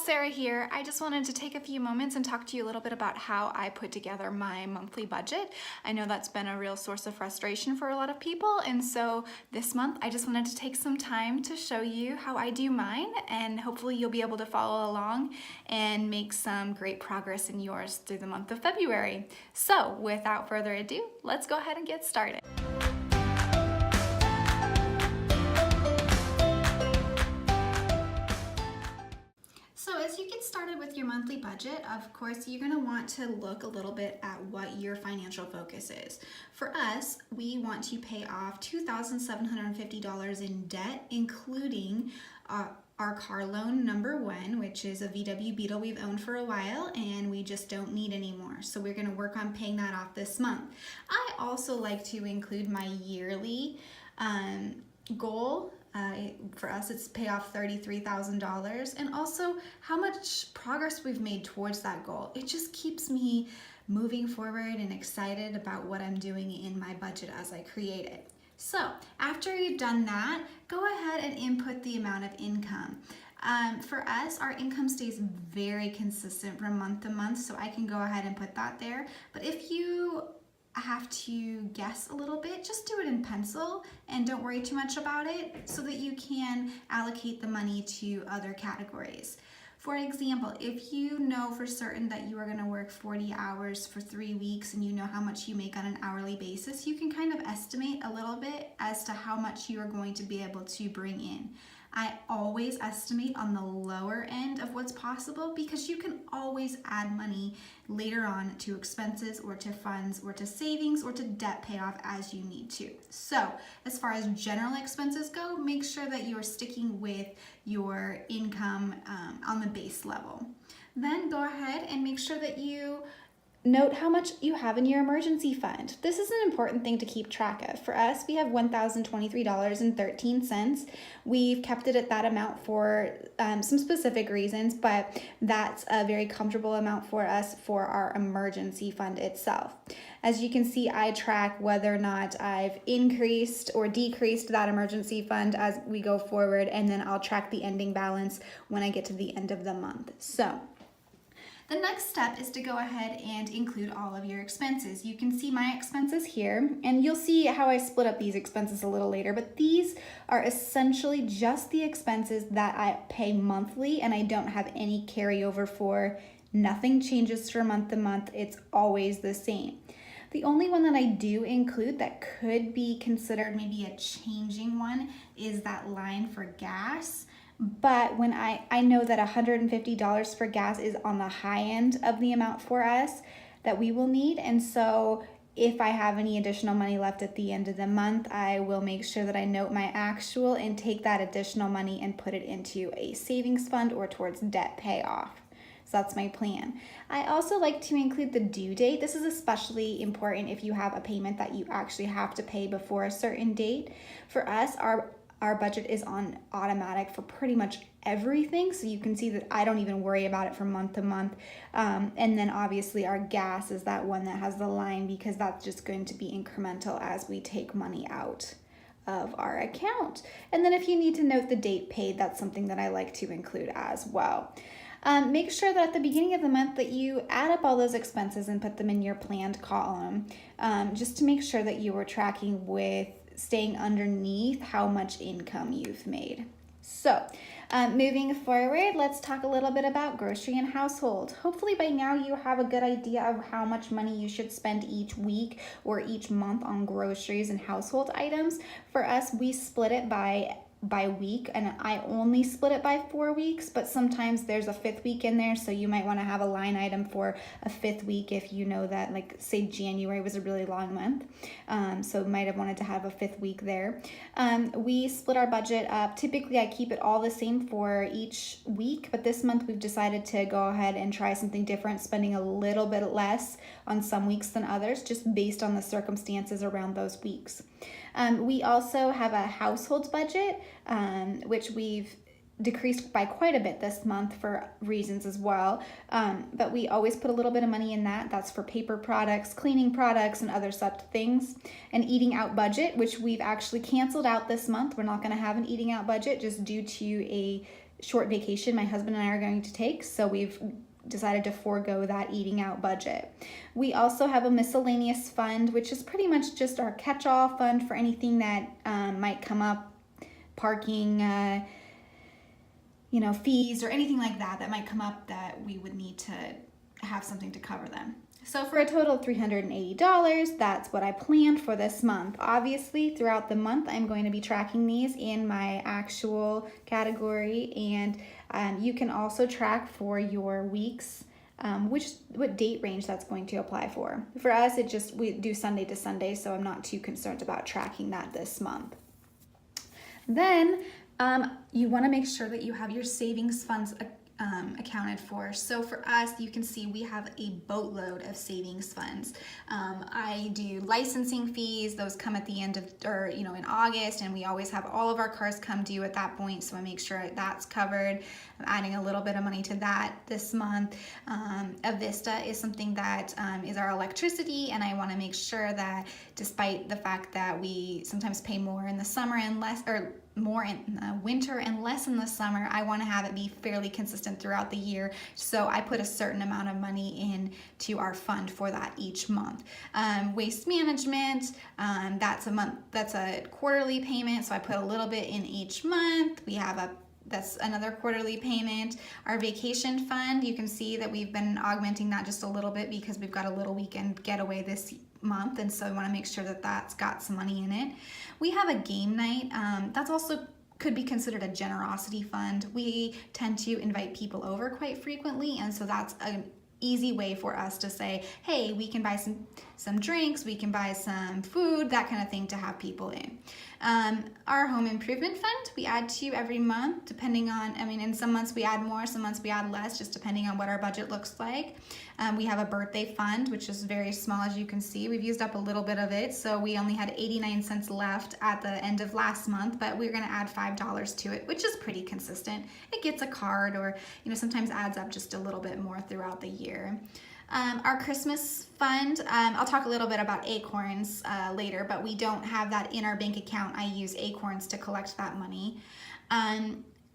Sarah here. I just wanted to take a few moments and talk to you a little bit about how I put together my monthly budget. I know that's been a real source of frustration for a lot of people, and so this month I just wanted to take some time to show you how I do mine, and hopefully you'll be able to follow along and make some great progress in yours through the month of February. So without further ado, let's go ahead and get started. So as you get started with your monthly budget, of course, you're going to want to look a little bit at what your financial focus is. For us, we want to pay off $2,750 in debt, including our car loan number one, which is a VW Beetle we've owned for a while and we just don't need anymore. So we're going to work on paying that off this month. I also like to include my yearly goal. For us, it's pay off $33,000, and also how much progress we've made towards that goal. It just keeps me moving forward and excited about what I'm doing in my budget as I create it. So after you've done that, go ahead and input the amount of income. For us, our income stays very consistent from month to month, so I can go ahead and put that there. But if you have to guess a little bit, just do it in pencil and don't worry too much about it so that you can allocate the money to other categories. For example, if you know for certain that you are going to work 40 hours for 3 weeks and you know how much you make on an hourly basis, you can kind of estimate a little bit as to how much you are going to be able to bring in. I always estimate on the lower end of what's possible because you can always add money later on to expenses or to funds or to savings or to debt payoff as you need to. So as far as general expenses go, make sure that you're sticking with your income on the base level. Then go ahead and make sure that you note how much you have in your emergency fund. This is an important thing to keep track of. For us, we have $1,023.13. We've kept it at that amount for some specific reasons, but that's a very comfortable amount for us for our emergency fund itself. As you can see, I track whether or not I've increased or decreased that emergency fund as we go forward, and then I'll track the ending balance when I get to the end of the month. So the next step is to go ahead and include all of your expenses. You can see my expenses here, and you'll see how I split up these expenses a little later, but these are essentially just the expenses that I pay monthly, and I don't have any carryover for. Nothing changes from month to month. It's always the same. The only one that I do include that could be considered maybe a changing one is that line for gas. But when I know that $150 for gas is on the high end of the amount for us that we will need. And so if I have any additional money left at the end of the month, I will make sure that I note my actual and take that additional money and put it into a savings fund or towards debt payoff. So that's my plan. I also like to include the due date. This is especially important if you have a payment that you actually have to pay before a certain date. For us, our budget is on automatic for pretty much everything, so you can see that I don't even worry about it from month to month. And then obviously our gas is that one that has the line because that's just going to be incremental as we take money out of our account. And then if you need to note the date paid, that's something that I like to include as well. Make sure that at the beginning of the month that you add up all those expenses and put them in your planned column, just to make sure that you are tracking with staying underneath how much income you've made. So moving forward, let's talk a little bit about grocery and household. Hopefully by now you have a good idea of how much money you should spend each week or each month on groceries and household items. For us, we split it by week, and I only split it by 4 weeks, but sometimes there's a 5th week in there, so you might want to have a line item for a 5th week if you know that, like, say January was a really long month, so might have wanted to have a 5th week there. We split our budget up. Typically I keep it all the same for each week, but this month we've decided to go ahead and try something different, spending a little bit less on some weeks than others, just based on the circumstances around those weeks. We also have a household budget, which we've decreased by quite a bit this month for reasons as well. But we always put a little bit of money in that. That's for paper products, cleaning products, and other such things. An eating out budget, which we've actually canceled out this month. We're not going to have an eating out budget just due to a short vacation my husband and I are going to take, so we've decided to forego that eating out budget. We also have a miscellaneous fund, which is pretty much just our catch-all fund for anything that might come up, parking, fees or anything like that that might come up that we would need to have something to cover them. So for a total of $380, that's what I planned for this month. Obviously, throughout the month, I'm going to be tracking these in my actual category, and you can also track for your weeks what date range that's going to apply for. For us, we do Sunday to Sunday, so I'm not too concerned about tracking that this month. Then you want to make sure that you have your savings funds accounted for. So for us, you can see we have a boatload of savings funds. I do licensing fees; those come at the end of, in August, and we always have all of our cars come due at that point. So I make sure that's covered. I'm adding a little bit of money to that this month. Avista is something that is our electricity, and I want to make sure that, despite the fact that we sometimes pay more in the summer and more in winter and less in the summer, I want to have it be fairly consistent throughout the year. So I put a certain amount of money into our fund for that each month. Waste management, that's a quarterly payment. So I put a little bit in each month. That's another quarterly payment. Our vacation fund, you can see that we've been augmenting that just a little bit because we've got a little weekend getaway this month, and so I want to make sure that that's got some money in it. We have a game night. That's also could be considered a generosity fund. We tend to invite people over quite frequently, and so that's an easy way for us to say, hey, we can buy some drinks, we can buy some food, that kind of thing, to have people in. Our home improvement fund, we add to every month, depending on, in some months we add more, some months we add less, just depending on what our budget looks like. We have a birthday fund, which is very small, as you can see. We've used up a little bit of it, so we only had 89 cents left at the end of last month, but we're gonna add $5 to it, which is pretty consistent. It gets a card, or sometimes adds up just a little bit more throughout the year. Our Christmas fund, I'll talk a little bit about Acorns later, but we don't have that in our bank account. I use Acorns to collect that money.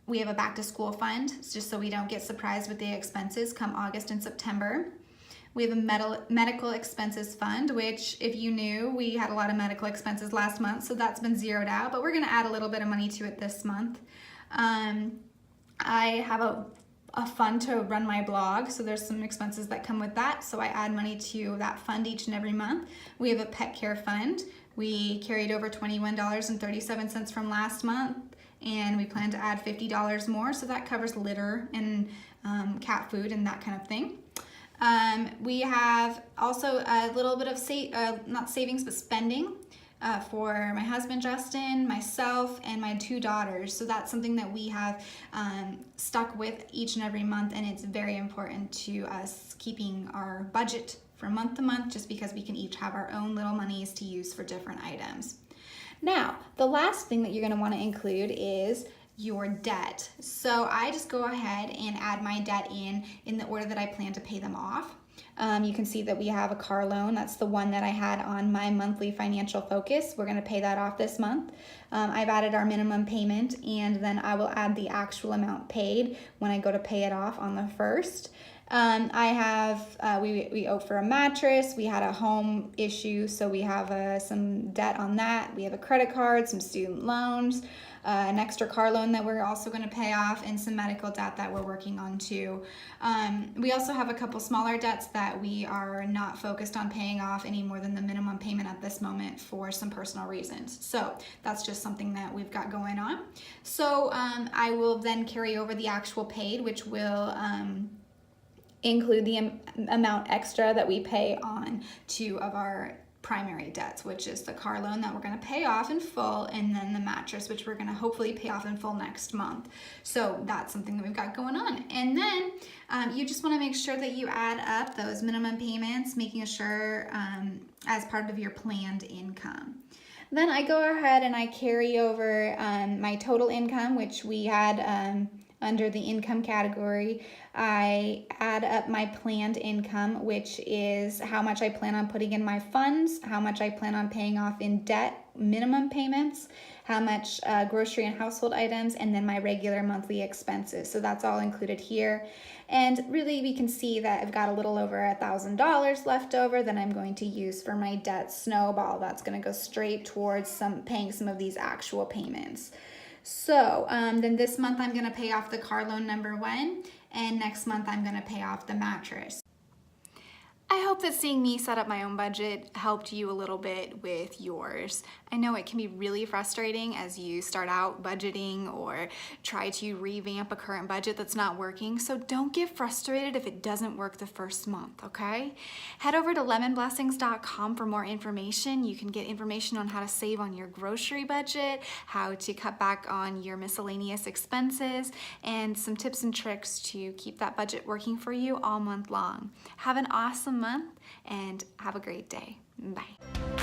We have a back to school fund, just so we don't get surprised with the expenses come August and September. We have a medical expenses fund, which, if you knew, we had a lot of medical expenses last month, so that's been zeroed out, but we're gonna add a little bit of money to it this month. I have a fund to run my blog, so there's some expenses that come with that, so I add money to that fund each and every month. We have a pet care fund. We carried over $21.37 from last month, and we plan to add $50 more, so that covers litter and cat food and that kind of thing. We have also a little bit of not savings, but spending for my husband Justin, myself, and my 2 daughters. So that's something that we have stuck with each and every month, and it's very important to us keeping our budget from month to month, just because we can each have our own little monies to use for different items. Now, the last thing that you're going to want to include is your debt. So I just go ahead and add my debt in the order that I plan to pay them off. You can see that we have a car loan. That's the one that I had on my monthly financial focus. We're going to pay that off this month. I've added our minimum payment, and then I will add the actual amount paid when I go to pay it off on the 1st. I have, we owe for a mattress. We had a home issue, so we have some debt on that. We have a credit card, some student loans, an extra car loan that we're also going to pay off, and some medical debt that we're working on too. We also have a couple smaller debts that we are not focused on paying off any more than the minimum payment at this moment for some personal reasons. So that's just something that we've got going on. So I will then carry over the actual paid, which will include the amount extra that we pay on 2 of our primary debts, which is the car loan that we're going to pay off in full, and then the mattress, which we're going to hopefully pay off in full next month. So that's something that we've got going on. And then you just want to make sure that you add up those minimum payments, making sure as part of your planned income. Then I go ahead and I carry over my total income, which we had under the income category. I add up my planned income, which is how much I plan on putting in my funds, how much I plan on paying off in debt minimum payments, how much grocery and household items, and then my regular monthly expenses. So that's all included here. And really we can see that I've got a little over $1,000 left over that I'm going to use for my debt snowball. That's going to go straight towards paying some of these actual payments. So then this month I'm going to pay off the car loan number 1, and next month I'm going to pay off the mattress. I hope that seeing me set up my own budget helped you a little bit with yours. I know it can be really frustrating as you start out budgeting or try to revamp a current budget that's not working, so don't get frustrated if it doesn't work the first month, okay? Head over to lemonblessings.com for more information. You can get information on how to save on your grocery budget, how to cut back on your miscellaneous expenses, and some tips and tricks to keep that budget working for you all month long. Have an awesome month and have a great day. Bye.